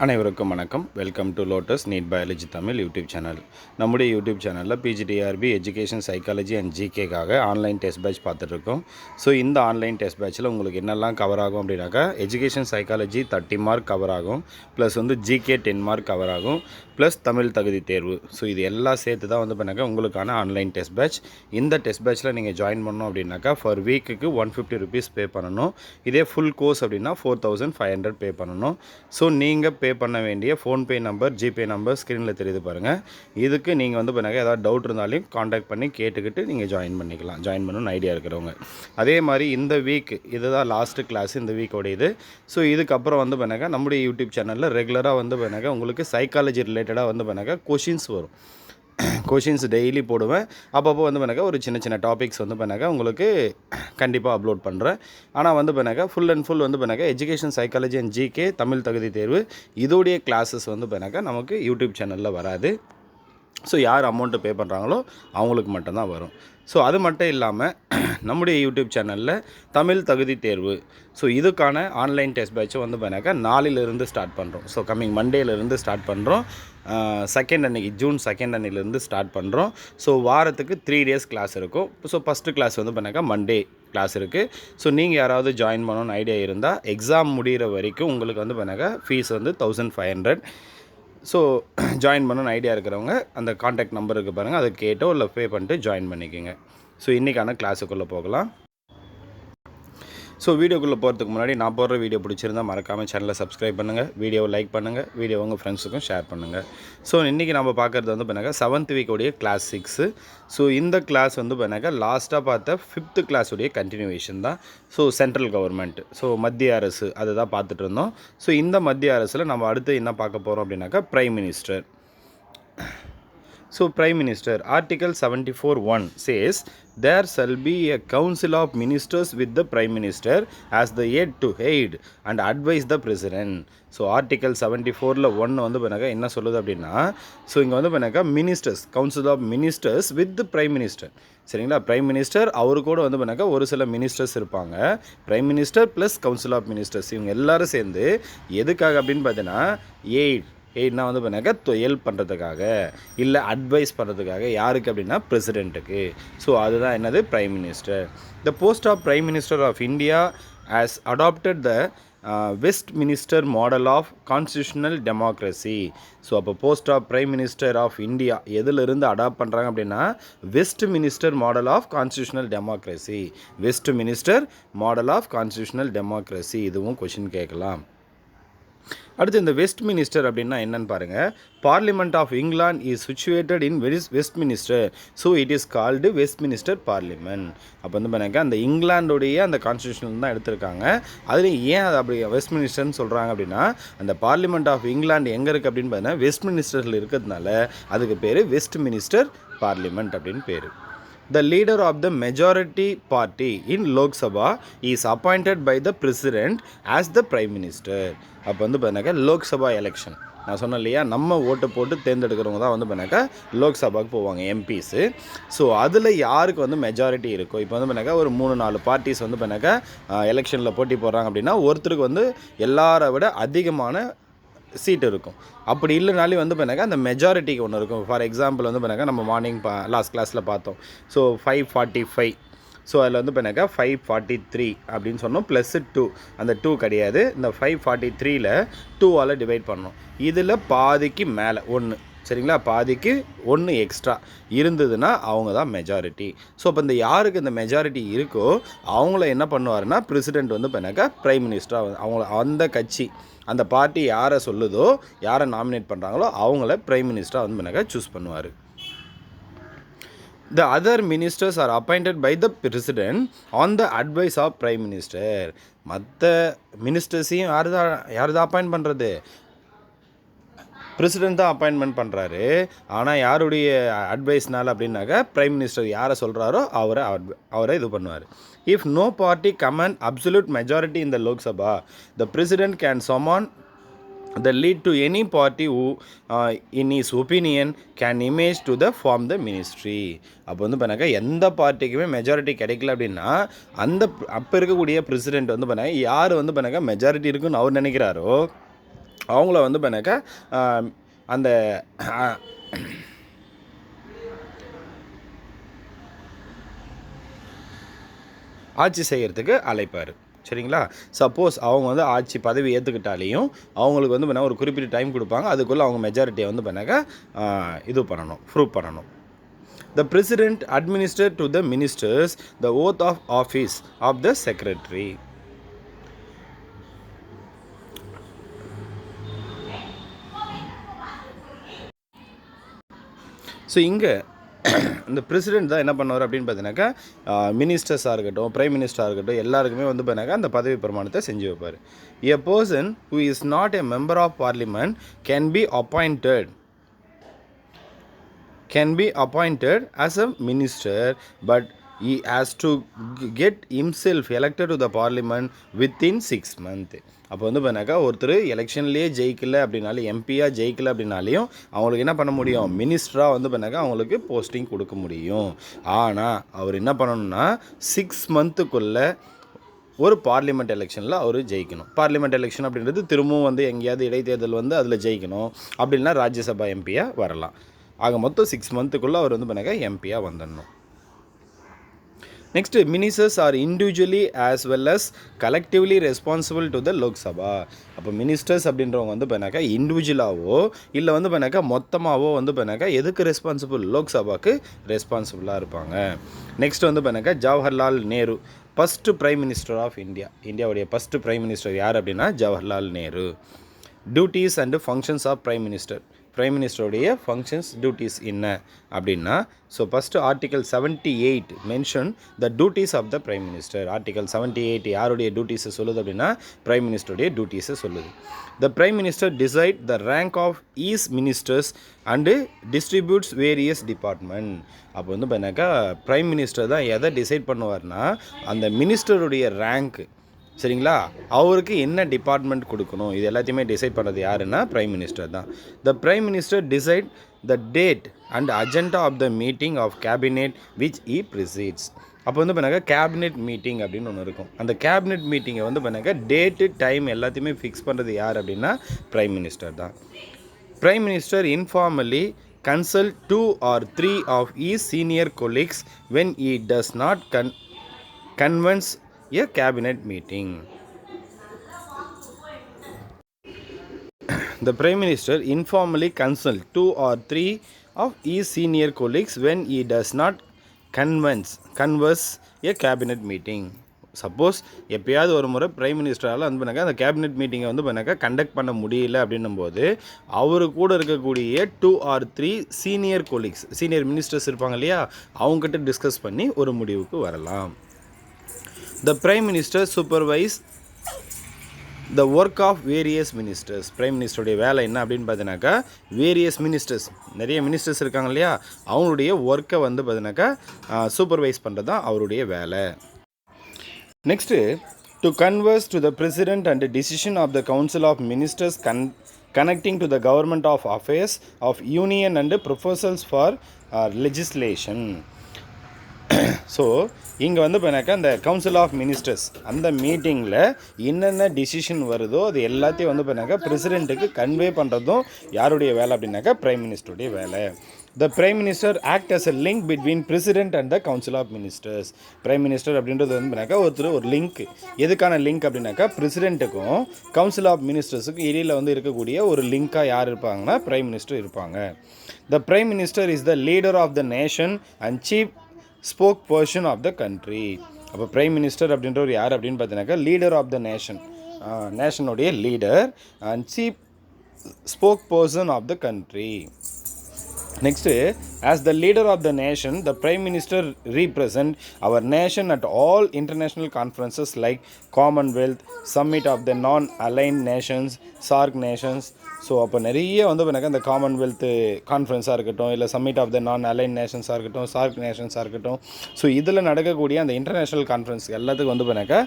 அனைவருக்கும் வணக்கம். Welcome to lotus NEET biology Tamil YouTube channel. நம்முடைய யூடியூப் சேனலில் பிஜிடிஆர்பி எஜுகேஷன் சைக்காலஜி அண்ட் ஜிகேக்காக ஆன்லைன் டெஸ்ட் பேட்ச் பார்த்துட்ருக்கோம். ஸோ இந்த ஆன்லைன் டெஸ்ட் பேட்சில் உங்களுக்கு என்னெல்லாம் கவர் ஆகும் அப்படின்னாக்கா, எஜுகேஷன் சைக்காலஜி 30 மார்க் கவர் ஆகும், ப்ளஸ் ஜிகே 10 மார்க் கவர் ஆகும், ப்ளஸ் தமிழ் தகுதி தேர்வு. ஸோ இது எல்லாம் சேர்த்து தான் பண்ணாக்கா உங்களுக்கான ஆன்லைன் டெஸ்ட் பேட்ச். இந்த டெஸ்ட் பேட்சில் நீங்கள் ஜாயின் பண்ணணும் அப்படின்னாக்கா ஃபார் வீக்குக்கு 150 ருபீஸ் பே பண்ணணும். இதே ஃபுல் கோர்ஸ் அப்படின்னா 4500 பே பண்ணணும். ஸோ நீங்கள் பே பண்ண வேண்டிய ஃபோன்பே நம்பர், ஜிபே நம்பர் ஸ்க்ரீனில் தெரியுது பாருங்கள். இதுக்கு நீங்கள் பண்ணாக்க ஏதாவது டவுட் இருந்தாலும் காண்டாக்ட் பண்ணி கேட்டுக்கிட்டு நீங்கள் ஜாயின் பண்ணிக்கலாம், ஜாயின் பண்ணணும்னு ஐடியா இருக்கிறவங்க. அதே மாதிரி இந்த வீக் இதுதான் லாஸ்ட்டு கிளாஸ் இந்த வீக்கோடைய இது. ஸோ இதுக்கப்புறம் பண்ணாக்கா நம்முடைய யூடியூப் சேனலில் ரெகுலராக பண்ணாக்கா உங்களுக்கு சைக்காலஜி ரிலேட்டடாக பண்ணாக்கா கொஷின்ஸ் வரும். கொஷின்ஸ் டெய்லி போடுவேன். அப்பப்போ பண்ணாக்கா ஒரு சின்ன சின்ன டாபிக்ஸ் பண்ணாக்கா உங்களுக்கு கண்டிப்பாக அப்லோட் பண்ணுறேன். ஆனால் பண்ணாக்கா ஃபுல் அண்ட் ஃபுல் பண்ணாக்கா education psychology and GK Tamil தகுதி தேர்வு இதோடைய கிளாஸஸ் பண்ணாக்கா நமக்கு யூடியூப் சேனலில் வராது. ஸோ யார் அமௌண்ட்டு பே பண்ணுறாங்களோ அவங்களுக்கு மட்டும்தான் வரும். ஸோ அது மட்டும் இல்லாமல் நம்முடைய யூடியூப் சேனலில் தமிழ் தகுதி தேர்வு, ஸோ இதுக்கான ஆன்லைன் டெஸ்ட் பேட்சை பண்ணாக்கா நாளிலிருந்து ஸ்டார்ட் பண்ணுறோம். ஸோ கம்மிங் மண்டேலேருந்து ஸ்டார்ட் பண்ணுறோம். செகண்ட் அன்னைக்கு ஜூன் 2 அன்னையிலேருந்து ஸ்டார்ட் பண்ணுறோம். ஸோ வாரத்துக்கு 3 டேஸ் கிளாஸ் இருக்கும். ஸோ ஃபஸ்ட்டு கிளாஸ் பண்ணாக்கா மண்டே கிளாஸ் இருக்குது. ஸோ நீங்கள் யாராவது ஜாயின் பண்ணணும்னு ஐடியா இருந்தால் எக்ஸாம் முடிகிற வரைக்கும் உங்களுக்கு பண்ணாக்கா ஃபீஸ் 1500. ஸோ ஜாயின் பண்ணணும்னு ஐடியா இருக்கிறவங்க அந்த காண்டாக்ட் நம்பருக்கு பாருங்கள், அதை கேட்டோ இல்லை பே பண்ணிட்டு ஜாயின் பண்ணிக்கோங்க. ஸோ இன்றைக்கான கிளாஸுக்குள்ளே போகலாம். ஸோ வீடியோக்குள்ளே போகிறதுக்கு முன்னாடி நான் போடுற வீடியோ பிடிச்சிருந்தால் மறக்காமல் சேனலை சப்ஸ்கிரைப் பண்ணுங்கள், வீடியோவை லைக் பண்ணுங்கள், வீடியோ உங்கள் ஃப்ரெண்ட்ஸுக்கும் ஷேர் பண்ணுங்கள். ஸோ இன்றைக்கி நம்ம பார்க்குறது பண்ணாக்கா 7th வீக்கோடைய கிளாஸ் 6. ஸோ இந்த கிளாஸ் பண்ணாக்கா லாஸ்ட்டாக பார்த்த 5th கிளாஸுடைய கண்டினியூவேஷன் தான். ஸோ சென்ட்ரல் கவர்மெண்ட், ஸோ மத்திய அரசு அதை தான் பார்த்துட்டு இருந்தோம். ஸோ இந்த மத்திய அரசில் நம்ம அடுத்து என்ன பார்க்க போகிறோம் அப்படின்னாக்கா prime minister. So Prime Minister, Article 74(1) says, there shall be a council of ministers with the Prime Minister as the head to aid and advise the President. So article 74ல் 1 பண்ணாக்கா என்ன சொல்லுது அப்படின்னா, ஸோ இங்கே பண்ணாக்கா ministers, council of ministers with prime minister. சரிங்களா, prime minister அவர் கூட பண்ணாக்கா ஒரு சில மினிஸ்டர்ஸ் இருப்பாங்க. Prime minister plus council of ministers இவங்க எல்லோரும் சேர்ந்து எதுக்காக அப்படின்னு பார்த்தீங்கன்னா எய்ட்னா பண்ணாக்கா ஹெல்ப் பண்ணுறதுக்காக இல்லை அட்வைஸ் பண்ணுறதுக்காக. யாருக்கு அப்படின்னா பிரசிடெண்ட்டுக்கு. ஸோ அதுதான் என்னது prime minister. The post of prime minister of India has adopted the Westminster model of constitutional democracy. So அப்போ post of prime minister of India எதிலிருந்து அடாப்ட் பண்ணுறாங்க அப்படின்னா Westminster model of constitutional democracy. Westminster model of constitutional democracy, இதுவும் question கேட்கலாம். அடுத்து இந்த Westminster அப்படின்னா என்னன்னு பாருங்கள். Parliament of England is situated in Westminster, so it is called Westminster parliament. அப்போ பண்ணாக்கா அந்த இங்கிலாந்துடைய அந்த கான்ஸ்டியூஷன் தான் எடுத்திருக்காங்க. அதில் ஏன் அது அப்படி வெஸ்ட்மினிஸ்டர்னு சொல்கிறாங்க அப்படின்னா, அந்த பார்லிமெண்ட் ஆஃப் இங்கிலாந்து எங்கே இருக்குது அப்படின்னு பார்த்தீங்கன்னா வெஸ்ட்மினிஸ்டரில் இருக்கிறதுனால அதுக்கு பேர் வெஸ்ட்மினிஸ்டர் பார்லிமெண்ட் அப்படின்னு பேர். The leader of the majority party in Lok Sabha is appointed by the president as the prime minister. அப்போ பண்ணாக்கா லோக்சபா எலெக்ஷன் நான் சொன்னேன் இல்லையா, நம்ம ஓட்டு போட்டு தேர்ந்தெடுக்கிறவங்க தான் பண்ணாக்கா லோக்சபாவுக்கு போவாங்க, எம்பிஸு. ஸோ அதில் யாருக்கு மெஜாரிட்டி இருக்கும், இப்போ பண்ணாக்கா ஒரு 3-4 பார்ட்டிஸ் பண்ணாக்கா எலெக்ஷனில் போட்டி போடுறாங்க அப்படின்னா ஒருத்தருக்கு எல்லாரை விட அதிகமான சீட் இருக்கும். அப்படி இல்லைனாலும் பண்ணாக்கா அந்த மெஜாரிட்டிக்கு ஒன்று இருக்கும். ஃபார் எக்ஸாம்பிள் பண்ணாக்கா நம்ம மார்னிங் லாஸ்ட் கிளாஸில் பார்த்தோம். ஸோ 545, ஸோ அதில் பண்ணாக்கா 543 அப்படின்னு சொன்னோம், +2. அந்த 2 கிடையாது, இந்த 543ல் 2ஆல் டிவைட் பண்ணோம். இதில் பாதிக்கு மேலே 1, சரிங்களா, பாதிக்கு 1 எக்ஸ்ட்ரா இருந்ததுன்னா அவங்க தான் மெஜாரிட்டி. ஸோ அப்போ இந்த யாருக்கு இந்த மெஜாரிட்டி இருக்கோ அவங்கள என்ன பண்ணுவாருன்னா பிரசிடெண்ட் பண்ணாக்கா பிரைம் மினிஸ்டராக அவங்கள அந்த கட்சி அந்த பார்ட்டி யாரை சொல்லுதோ யாரை நாமினேட் பண்ணுறாங்களோ அவங்கள பிரைம் மினிஸ்டராக பண்ணாக்கா சூஸ் பண்ணுவார். The other ministers are appointed by the president on the advice of prime minister. மற்ற மினிஸ்டர்ஸையும் யார் தான் அப்பாயிண்ட் பண்ணுறது, பிரசிடெண்ட் தான் அப்பாயின்மெண்ட் பண்ணுறாரு. ஆனால் யாருடைய அட்வைஸ்னால் அப்படின்னாக்கா பிரைம் மினிஸ்டர் யாரை சொல்கிறாரோ அவரை இது பண்ணுவார். If no party command absolute majority in the Lok Sabha, the president can summon the lead to any party who in his opinion can image to the form the ministry. அப்போ பண்ணாக்கா எந்த பார்ட்டிக்குமே மெஜாரிட்டி கிடைக்கல அப்படின்னா அப்போ இருக்கக்கூடிய பிரசிடெண்ட் பண்ணாக்கா யார் பண்ணாக்கா மெஜாரிட்டி இருக்குன்னு அவர் நினைக்கிறாரோ அவங்கள வந்து பண்ணாக்கா அந்த ஆட்சி செய்கிறதுக்கு அழைப்பார். சரிங்களா? சப்போஸ் அவங்க வந்து ஆட்சி பதவி ஏற்றுக்கிட்டாலேயும் அவங்களுக்கு வந்து பண்ணால் ஒரு குறிப்பிட்ட டைம் கொடுப்பாங்க. அதுக்குள்ளே அவங்க மெஜாரிட்டியை வந்து பண்ணாக்கா இது பண்ணணும், ப்ரூவ் பண்ணணும். The president administered to the ministers the oath of office of the secretary. So இங்கே இந்த பிரசிடெண்ட் தான் என்ன பண்ணுவார் அப்படின்னு பார்த்தீங்கன்னாக்கா மினிஸ்டர்ஸாக இருக்கட்டும், பிரைம் மினிஸ்டராக இருக்கட்டும், எல்லாருக்குமே வந்து பார்த்தீங்கன்னாக்கா அந்த பதவி பிரமாணத்தை செஞ்சு வைப்பார். A person who is not a member of parliament can be appointed as a minister, but he has to get himself elected to the parliament within 6 months. அப்போ வந்து பண்ணாக்கா ஒருத்தர் எலெக்ஷன்லேயே ஜெயிக்கல அப்படின்னாலும், எம்பியாக ஜெயிக்கல அப்படின்னாலையும் அவங்களுக்கு என்ன பண்ண முடியும், மினிஸ்டராக வந்து பண்ணாக்கா அவங்களுக்கு போஸ்டிங் கொடுக்க முடியும். ஆனால் அவர் என்ன பண்ணணும்னா 6 மந்த்துக்குள்ளே ஒரு பார்லிமெண்ட் எலெக்ஷனில் அவர் ஜெயிக்கணும். பார்லிமெண்ட் எலெக்ஷன் அப்படின்றது திரும்பவும் வந்து எங்கேயாவது இடைத்தேர்தல் வந்து அதில் ஜெயிக்கணும். அப்படின்னா ராஜ்யசபா எம்பியாக வரலாம். ஆக மொத்தம் 6 மந்த்துக்குள்ளே அவர் வந்து பண்ணாக்கா எம்பியாக வந்துடணும். Next ministers are individually as well as collectively responsible to the Lok Sabha. அப்போ மினிஸ்டர்ஸ் அப்படின்றவங்க வந்து பண்ணாக்கா இண்டிவிஜுவலாகவோ இல்லை வந்து பண்ணாக்கா மொத்தமாகவோ வந்து பண்ணாக்கா எதுக்கு ரெஸ்பான்சிபிள், லோக்சபாவுக்கு ரெஸ்பான்சிபிளாக இருப்பாங்க. நெக்ஸ்ட் வந்து பண்ணாக்கா Jawaharlal Nehru, first prime minister of India. இந்தியாவுடைய ஃபஸ்ட்டு பிரைம் மினிஸ்டர் யார் அப்படின்னா Jawaharlal Nehru. Duties and functions of prime minister. Prime மினிஸ்டருடைய ஃபங்க்ஷன்ஸ் டியூட்டிஸ் என்ன அப்படின்னா, so first article 78 mention the duties of the prime minister. Article 78 யாருடைய டியூட்டிஸை சொல்லுது அப்படின்னா பிரைம் மினிஸ்டருடைய டியூட்டிஸை சொல்லுது. The prime minister decide the rank of his ministers and distributes various department. அப்போ வந்து பார்த்தீங்கன்னாக்கா பிரைம் மினிஸ்டர் தான் எதை டிசைட் பண்ணுவார்னா அந்த மினிஸ்டருடைய ரேங்க், சரிங்களா, அவருக்கு என்ன டிபார்ட்மெண்ட் கொடுக்கணும், இது எல்லாத்தையுமே டிசைட் பண்ணுறது யாருன்னா பிரைம் மினிஸ்டர் தான். The prime minister decide the date and agenda of the meeting of cabinet which he presides. அப்போ வந்து பண்ணாக்கா கேபினெட் மீட்டிங் அப்படின்னு ஒன்று இருக்கும். அந்த கேபினெட் மீட்டிங்கை வந்து பண்ணாக்கா டேட்டு டைம் எல்லாத்தையுமே ஃபிக்ஸ் பண்ணுறது யார் அப்படின்னா பிரைம் மினிஸ்டர் தான். Prime minister informally consult 2 or 3 of his senior colleagues when he does not convince a cabinet meeting. The Prime Minister informally consults 2 or 3 of his senior colleagues when he does not converse a cabinet meeting. Suppose எப்போயாவது ஒரு முறை prime மினிஸ்டரால் வந்து பண்ணாக்கா அந்த cabinet மீட்டிங்கை வந்து பண்ணாக்கா conduct பண்ண முடியல அப்படின்னும் போது அவரு கூட இருக்கக்கூடிய 2 or 3 senior colleagues, senior ministers இருப்பாங்க இல்லையா, அவங்ககிட்ட டிஸ்கஸ் பண்ணி ஒரு முடிவுக்கு வரலாம். The Prime Minister supervise the work of various ministers. Prime மினிஸ்டருடைய வேலை என்ன அப்படின்னு பார்த்தீங்கன்னாக்கா வேரியஸ் மினிஸ்டர்ஸ், நிறைய மினிஸ்டர்ஸ் இருக்காங்க இல்லையா, அவங்களுடைய ஒர்க்கை வந்து பார்த்தீங்கன்னாக்கா சூப்பர்வைஸ் பண்ணுறது தான் அவருடைய வேலை. Next to converse to the president and decision of the council of ministers connecting to the government of affairs of union and proposals for legislation. So இங்கே வந்து பண்ணாக்கா இந்த கவுன்சில் ஆஃப் மினிஸ்டர்ஸ் அந்த மீட்டிங்கில் என்னென்ன டிசிஷன் வருதோ அது எல்லாத்தையும் வந்து பண்ணாக்கா பிரசிடெண்ட்டுக்கு கன்வே பண்ணுறதும் யாருடைய வேலை அப்படின்னாக்கா பிரைம் மினிஸ்டருடைய வேலை. The prime minister act as a link between president and the council of ministers. Prime minister அப்படின்றது வந்து பண்ணாக்கா ஒரு லிங்க். எதுக்கான லிங்க் அப்படின்னாக்கா பிரசிடென்ட்டுக்கும் கவுன்சில் ஆஃப் மினிஸ்டர்ஸுக்கும் இடையில் வந்து இருக்கக்கூடிய ஒரு லிங்காக யார் இருப்பாங்கன்னா பிரைம் மினிஸ்டர் இருப்பாங்க. The prime minister is the leader of the nation and chief spokesperson of the country. அப்போ பிரைம் மினிஸ்டர் அப்படின்றவர் யார் அப்படின்னு பார்த்தீங்கன்னாக்கா லீடர் ஆஃப் த நேஷன், நேஷனுடைய leader and chief spokesperson of the country. Next as the leader of the nation the prime minister represent அவர் nation at all international conferences like commonwealth, summit of the non aligned nations, SAARC nations. So அப்போ நிறைய வந்து பண்ணாக்கா இந்த Commonwealth கான்ஃபரன்ஸாக இருக்கட்டும், இல்லை submit of the நான் align நேஷன்ஸாக இருக்கட்டும், சார்க் நேஷன்ஸாக இருக்கட்டும், ஸோ இதில் நடக்கக்கூடிய அந்த இன்டர்நேஷ்னல் கான்ஃபரன்ஸ் எல்லாத்துக்கும் வந்து பண்ணாக்கா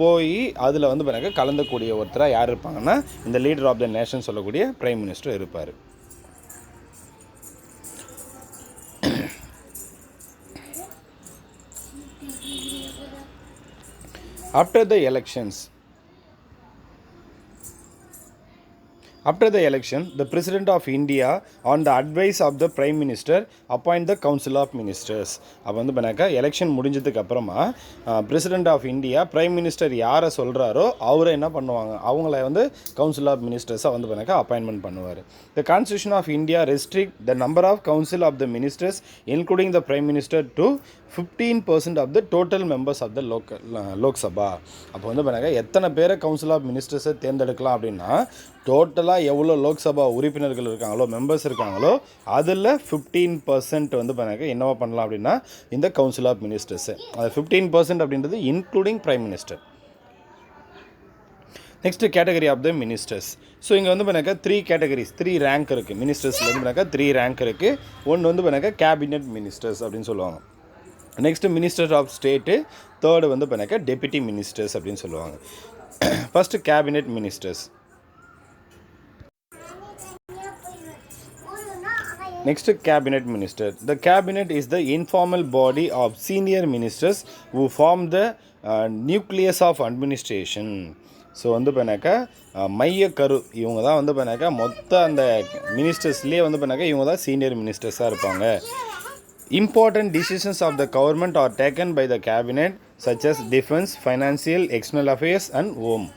போய் அதில் வந்து பண்ணாக்கா கலந்தக்கூடிய ஒருத்தராக யார் இருப்பாங்கன்னா இந்த லீடர் ஆஃப் த நேஷன் சொல்லக்கூடிய பிரைம் மினிஸ்டர் இருப்பார். After the elections, After the election, the President of India, on the advice of the Prime Minister, appoint the Council of Ministers. அப்போ வந்து பண்ணாக்கா எலெக்ஷன் முடிஞ்சதுக்கு அப்புறமா president of India prime minister யாரை சொல்கிறாரோ அவரை என்ன பண்ணுவாங்க, அவங்கள வந்து கவுன்சில் ஆஃப் மினிஸ்டர்ஸாக வந்து பண்ணாக்கா அப்பாயின்மெண்ட் பண்ணுவார். The Constitution of India restrict the number of council of the ministers, including the Prime Minister, to 15% of the total members of the Lok Sabha. அப்போ வந்து பண்ணாக்கா எத்தனை பேரை கவுன்சில் ஆஃப் மினிஸ்டர்ஸை தேர்ந்தெடுக்கலாம் அப்படின்னா, டோட்டலாக எவ்வளோ லோக்சபா உறுப்பினர்கள் இருக்காங்களோ, மெம்பர்ஸ் இருக்காங்களோ, அதில் 15% வந்து பண்ணாக்க என்னவா பண்ணலாம் அப்படின்னா இந்த கவுன்சில் ஆஃப் மினிஸ்டர்ஸு. அது 15% அப்படின்றது including prime minister. Next category of the ministers. So இங்கே வந்து பண்ணாக்கா 3 கேட்டகரிஸ், 3 ரேங்க் இருக்குது. மினிஸ்டர்ஸில் வந்து பண்ணாக்கா 3 ரேங்க் இருக்குது. ஒன்று வந்து பண்ணாக்கா கேபினெட் மினிஸ்டர்ஸ் அப்படின்னு சொல்லுவாங்க. Next minister of state, third வந்து பண்ணாக்கா டெப்யூட்டி மினிஸ்டர்ஸ் அப்படின்னு சொல்லுவாங்க. First cabinet ministers. Next, cabinet minister. The cabinet is the informal body of senior ministers who form the nucleus of administration. So வந்து பண்ணாக்கா மையக்கரு இவங்க தான் வந்து பண்ணாக்கா மொத்த அந்த மினிஸ்டர்ஸ்லேயே வந்து பண்ணாக்கா இவங்க தான் சீனியர் மினிஸ்டர்ஸாக இருப்பாங்க. Important decisions of the government are taken by the cabinet such as defense, financial, external affairs and home.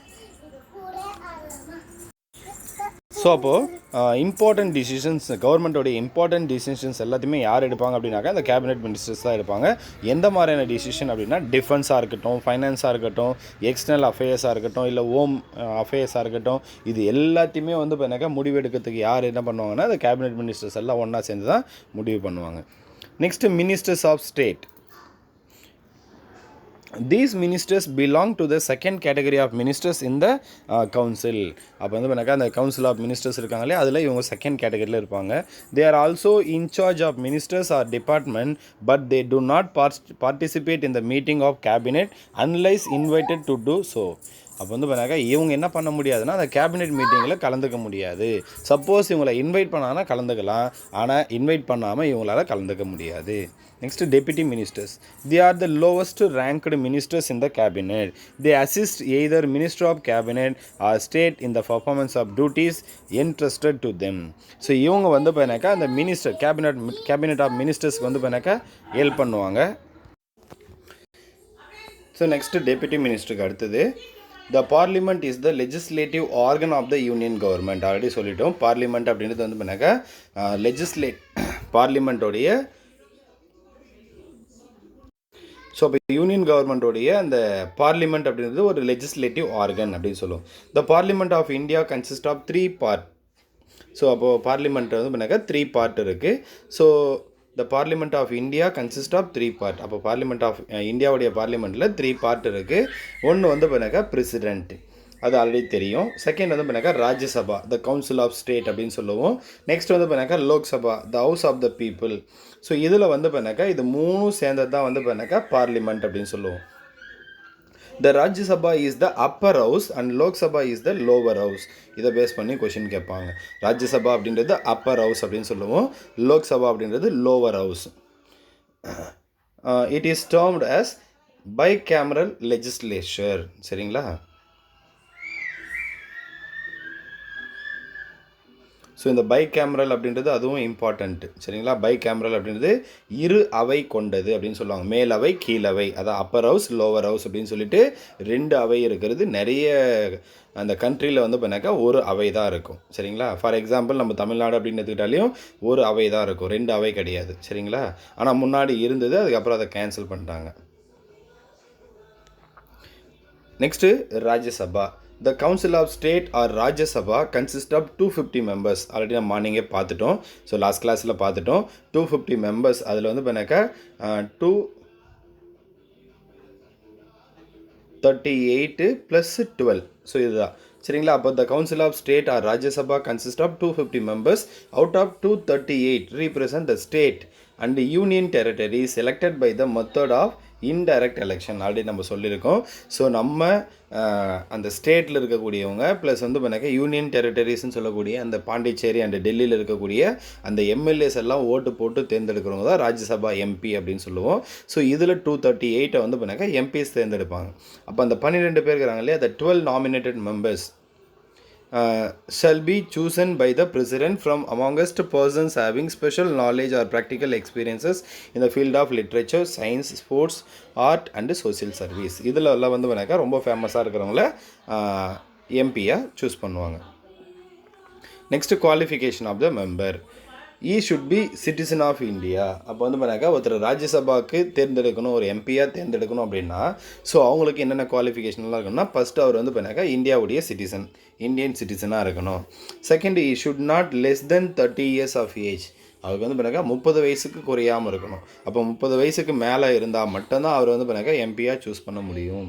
So அப்போது இம்பார்ட்டன்ட் டிசிஷன்ஸ், கவர்மெண்ட்டோடைய இம்பார்ட்டன்ட் டிசிஷன்ஸ் எல்லாத்தையுமே யார் எடுப்பாங்க அப்படின்னாக்கா அந்த கேபினெட் மினிஸ்டர்ஸ் தான் எடுப்பாங்க. எந்த மாதிரியான டிசிஷன் அப்படின்னா டிஃபென்ஸாக இருக்கட்டும், ஃபைனான்ஸாக இருக்கட்டும், எக்ஸ்டர்னல் அஃபேர்ஸாக இருக்கட்டும், இல்லை ஹோம் அஃபேர்ஸாக இருக்கட்டும், இது எல்லாத்தையுமே வந்து பண்ணாக்கா முடிவு எடுக்கிறதுக்கு யார் என்ன பண்ணுவாங்கன்னா அந்த கேபினெட் மினிஸ்டர்ஸ் எல்லாம் ஒன்றா சேர்ந்து தான் முடிவு பண்ணுவாங்க. Next ministers of state. These ministers belong to the second category of ministers in the council. அப்போ வந்து பண்ணாக்கா அந்த கவுன்சில் ஆஃப் மினிஸ்டர்ஸ் இருக்காங்களே அதில் இவங்க செகண்ட் கேட்டகரியில் இருப்பாங்க. They are also in charge of ministers or department, but they do not participate in the meeting of cabinet unless invited to do so. அப்போ வந்து பண்ணாக்கா இவங்க என்ன பண்ண முடியாதுன்னா அந்த கேபினெட் மீட்டிங்கில் கலந்துக்க முடியாது. சப்போஸ் இவங்களை இன்வைட் பண்ணாங்கன்னா கலந்துக்கலாம், ஆனால் இன்வைட் பண்ணாமல் இவங்களால கலந்துக்க முடியாது. Next, deputy ministers. They are the lowest ranked ministers in the cabinet. They assist either minister of cabinet or state in the performance of duties entrusted to them. So இவங்க வந்து பண்ணாக்கா அந்த மினிஸ்டர் கேபினெட் ஆஃப் மினிஸ்டர்ஸ்க்கு வந்து பண்ணாக்கா help பண்ணுவாங்க. So next deputy மினிஸ்டருக்கு அடுத்தது the parliament is the legislative organ of the union government. Already சொல்லிட்டோம், parliament அப்படின்றது வந்து பண்ணாக்கா பார்லிமெண்ட்டோடைய, ஸோ இப்போ யூனியன் கவர்மெண்ட்டோடைய அந்த பார்லிமெண்ட் அப்படின்றது ஒரு லெஜிஸ்லேட்டிவ் ஆர்கன் அப்படின்னு சொல்லுவோம். The parliament of India consist of 3 part. So அப்போது பார்லிமெண்ட் வந்து பண்ணாக்கா 3 பார்ட் இருக்குது. So the parliament of India consist of 3 part. அப்போ பார்லிமெண்ட் ஆஃப் இந்தியாவுடைய பார்லிமெண்ட்டில் 3 பார்ட் இருக்குது. ஒன்று வந்து பண்ணாக்கா பிரசிடென்ட், அது ஆல்ரெடி தெரியும். செகண்ட் வந்து பண்ணாக்கா Rajya Sabha, the council of state அப்படின்னு சொல்லுவோம். நெக்ஸ்ட் வந்து பண்ணாக்கா Lok Sabha, the house of the people. So இதில் வந்து பண்ணாக்கா இது 3 சேர்ந்தது தான் வந்து பண்ணாக்கா பார்லிமெண்ட் அப்படின்னு சொல்லுவோம். The Rajya Sabha is the upper house and Lok Sabha is the lower house. இதை பேஸ் பண்ணி கொஷின் கேட்பாங்க. ராஜ்ய சபா அப்படின்றது அப்பர் ஹவுஸ் அப்படின்னு சொல்லுவோம், லோக் சபா அப்படின்றது lower house. It is termed as bicameral legislature. சரிங்களா? ஸோ இந்த பைகேமரல் அப்படின்றது அதுவும் இம்பார்ட்டண்ட்டு. சரிங்களா? பைகேமரல் அப்படின்றது இரு அவை கொண்டது அப்படின்னு சொல்லுவாங்க. மேலவை கீழவை, அதான் அப்பர் ஹவுஸ் லோவர் ஹவுஸ் அப்படின்னு சொல்லிட்டு 2 அவை இருக்கிறது. நிறைய அந்த கண்ட்ரியில் வந்து பண்ணாக்கா ஒரு அவை தான் இருக்கும். சரிங்களா? ஃபார் எக்ஸாம்பிள் நம்ம தமிழ்நாடு அப்படின்னு எடுத்துக்கிட்டாலையும் ஒரு அவை தான் இருக்கும், 2 அவை கிடையாது. சரிங்களா? ஆனால் முன்னாடி இருந்தது, அதுக்கப்புறம் அதை கேன்சல் பண்ணிட்டாங்க. Next Rajya Sabha. The Council of State or Rajya Sabha consists of 250 members. Already நம்ம மார்னிங்கே பார்த்துட்டோம். ஸோ லாஸ்ட் கிளாஸில் பார்த்துட்டோம். 250 members. அதில் வந்து பண்ணாக்கா 238 + 12. ஸோ இதுதான். சரிங்களா? அப்போ the Council of State or Rajya Sabha consists of 250 members. Out of 238 represent the state and the union territory selected by the method of indirect election. Already நம்ம சொல்லியிருக்கோம். ஸோ நம்ம அந்த ஸ்டேட்டில் இருக்கக்கூடியவங்க ப்ளஸ் வந்து பண்ணாக்க யூனியன் டெரிட்டரிஸ்ன்னு சொல்லக்கூடிய அந்த பாண்டிச்சேரி அண்ட் டெல்லியில் இருக்கக்கூடிய அந்த எம்எல்ஏஸ் எல்லாம் ஓட்டு போட்டு தேர்ந்தெடுக்கிறவங்க தான் ராஜ்யசபா எம்பி அப்படின்னு சொல்லுவோம். ஸோ இதில் 238 வந்து பண்ணாக்க எம்பிஸ் தேர்ந்தெடுப்பாங்க. அப்போ அந்த 12 பேர் இருக்கிறாங்க இல்லையா, அந்த 12 nominated members shall be chosen by the president from amongst persons having special knowledge or practical experiences in the field of literature, science, sports, art and social service. இதில் எல்லாம் வந்து பண்ணாக்கா ரொம்ப ஃபேமஸாக இருக்கிறவங்கள எம்பியாக சூஸ் பண்ணுவாங்க. Next qualification of the member. He should be citizen of India. அப்போ வந்து பண்ணாக்கா ஒருத்தர் ராஜ்யசபாவுக்கு தேர்ந்தெடுக்கணும், ஒரு எம்பியாக தேர்ந்தெடுக்கணும் அப்படின்னா ஸோ அவங்களுக்கு என்னென்ன குவாலிஃபிகேஷன்லாம் இருக்கணும்னா ஃபஸ்ட்டு அவர் வந்து பண்ணாக்கா இந்தியாவுடைய சிட்டிசன், இந்தியன் சிட்டிசனாக இருக்கணும். Second, he should not less than 30 years of age. அவருக்கு வந்து பண்ணாக்கா 30 வயசுக்கு குறையாமல் இருக்கணும். அப்போ 30 வயசுக்கு மேலே இருந்தால் மட்டும்தான் அவர் வந்து பண்ணாக்கா எம்பியாக சூஸ் பண்ண முடியும்.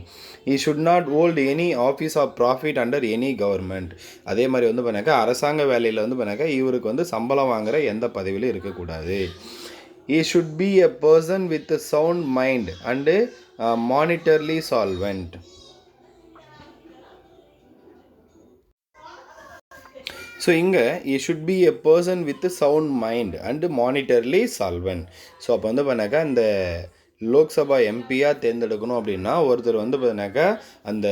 He should not hold any office of profit under any government. அதே மாதிரி வந்து பண்ணாக்கா அரசாங்க வேலையில் வந்து பண்ணாக்கா இவருக்கு வந்து சம்பளம் வாங்குகிற எந்த பதவியிலும் இருக்கக்கூடாது. He should be a person with sound mind and monetarily solvent. So இங்கே he should be a person with sound mind and monetarily solvent. So அப்போ வந்து பண்ணாக்கா இந்த லோக்சபா எம்பியாக தேர்ந்தெடுக்கணும் அப்படின்னா ஒருத்தர் வந்து பார்த்தீங்கன்னாக்கா அந்த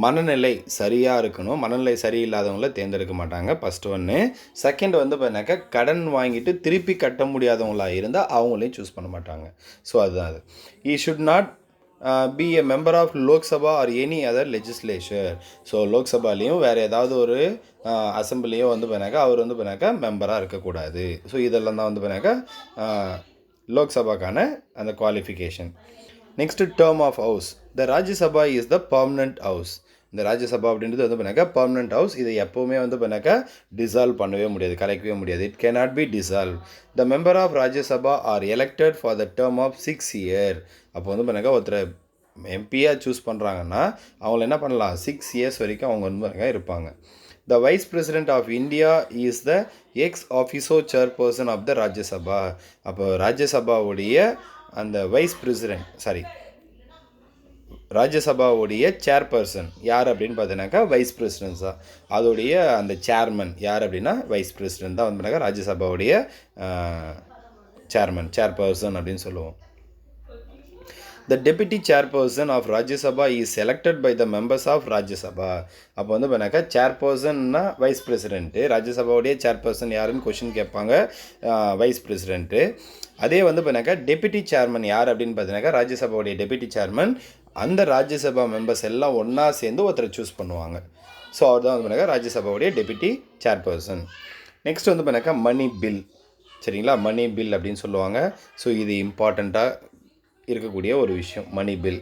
மனநிலை சரியாக இருக்கணும். மனநிலை சரியில்லாதவங்கள தேர்ந்தெடுக்க மாட்டாங்க, ஃபஸ்ட்டு ஒன்று. செகண்ட் வந்து பார்த்தீங்கன்னாக்கா கடன் வாங்கிட்டு திருப்பி கட்ட முடியாதவங்களாக இருந்தால் அவங்களையும் சூஸ் பண்ண மாட்டாங்க. ஸோ அதுதான் அது. He should not be a member of Lok Sabha or any other legislature. So லோக்சபாலேயும் வேறு ஏதாவது ஒரு அசம்பிளியும் வந்து பண்ணாக்கா அவர் வந்து பண்ணாக்கா மெம்பராக இருக்கக்கூடாது. ஸோ இதெல்லாம் தான் வந்து பண்ணாக்கா லோக்சபாக்கான அந்த qualification. Next term of house. The Rajya Sabha is the permanent house. இந்த ராஜ்யசபா அப்படின்றது வந்து பண்ணாக்கா பர்மனண்ட் ஹவுஸ். இதை எப்போவுமே வந்து பண்ணாக்கா டிசால்வ் பண்ணவே முடியாது, கலைக்கவே முடியாது. It cannot be dissolve. The member of Rajya Sabha are elected for the term of 6 years. அப்போ வந்து பண்ணாக்கா ஒருத்தர் எம்பியாக சூஸ் பண்ணுறாங்கன்னா அவங்கள என்ன பண்ணலாம், 6 years வரைக்கும் அவங்க வந்து பண்ணாக்கா இருப்பாங்க. The vice president of India is the ex officio chairperson of the Rajya Sabha. அப்போ ராஜ்யசபாவுடைய அந்த வைஸ் பிரசிடென்ட் ராஜ்யசபாவுடைய சேர்பர்சன் யார் அப்படின்னு பார்த்தீங்கன்னாக்கா வைஸ் பிரசிடென்ட் தான். அதோடைய அந்த சேர்மன் யார் அப்படின்னா வைஸ் பிரசிடென்ட் தான் வந்து ராஜ்யசபாவுடைய சேர்பர்சன் அப்படின்னு சொல்லுவோம். The deputy chairperson of Rajya Sabha is selected by the members of Rajya Sabha. அப்போ வந்து பண்ணாக்கா சேர்பர்சன்னா வைஸ் பிரசிடென்ட்டு, ராஜ்யசபாவுடைய சேர்பர்சன் யாருன்னு கொஷின் கேட்பாங்க, வைஸ் பிரசிடென்ட்டு. அதே வந்து பண்ணாக்கா டெப்யூட்டி சேர்மன் யார் அப்படின்னு பார்த்தீங்கன்னாக்கா ராஜ்யசபாவுடைய டெப்யூட்டி சேர்மன். அந்த ராஜ்யசபா மெம்பர்ஸ் எல்லாம் ஒன்றா சேர்ந்து ஒருத்தரை சூஸ் பண்ணுவாங்க. ஸோ அவர் தான் வந்து பண்ணாக்கா ராஜ்யசபாவுடைய டெப்யூட்டி சேர்பர்சன். நெக்ஸ்ட் வந்து பண்ணாக்கா மணி பில். சரிங்களா, மணி பில் அப்படின்னு சொல்லுவாங்க. ஸோ இது இம்பார்ட்டண்ட்டாக இருக்கக்கூடிய ஒரு விஷயம், money bill.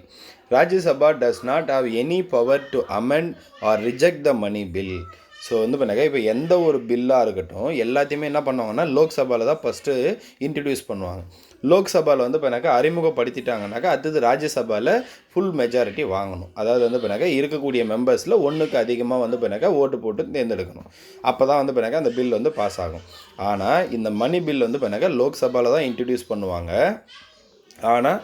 Rajya Sabha does not have any power to amend or reject the money bill. So வந்து பண்ணாக்கா இப்போ எந்த ஒரு பில்லாக இருக்கட்டும் எல்லாத்தையுமே என்ன பண்ணுவாங்கன்னா லோக்சபாவில் தான் ஃபஸ்ட்டு இன்ட்ரடியூஸ் பண்ணுவாங்க. லோக்சபாவில் வந்து பண்ணாக்கா அறிமுகப்படுத்திட்டாங்கனாக்கா அடுத்தது ராஜ்யசபாவில் ஃபுல் மெஜாரிட்டி வாங்கணும். அதாவது வந்து பண்ணாக்கா இருக்கக்கூடிய மெம்பர்ஸில் ஒன்றுக்கு அதிகமாக வந்து பண்ணாக்கா ஓட்டு போட்டு தேர்ந்தெடுக்கணும். அப்போ தான் வந்து பண்ணாக்கா அந்த பில் வந்து பாஸ் ஆகும். ஆனால் இந்த மணி பில் வந்து பண்ணாக்கா லோக்சபாவில் தான் இன்ட்ரடியூஸ் பண்ணுவாங்க. ஆனால்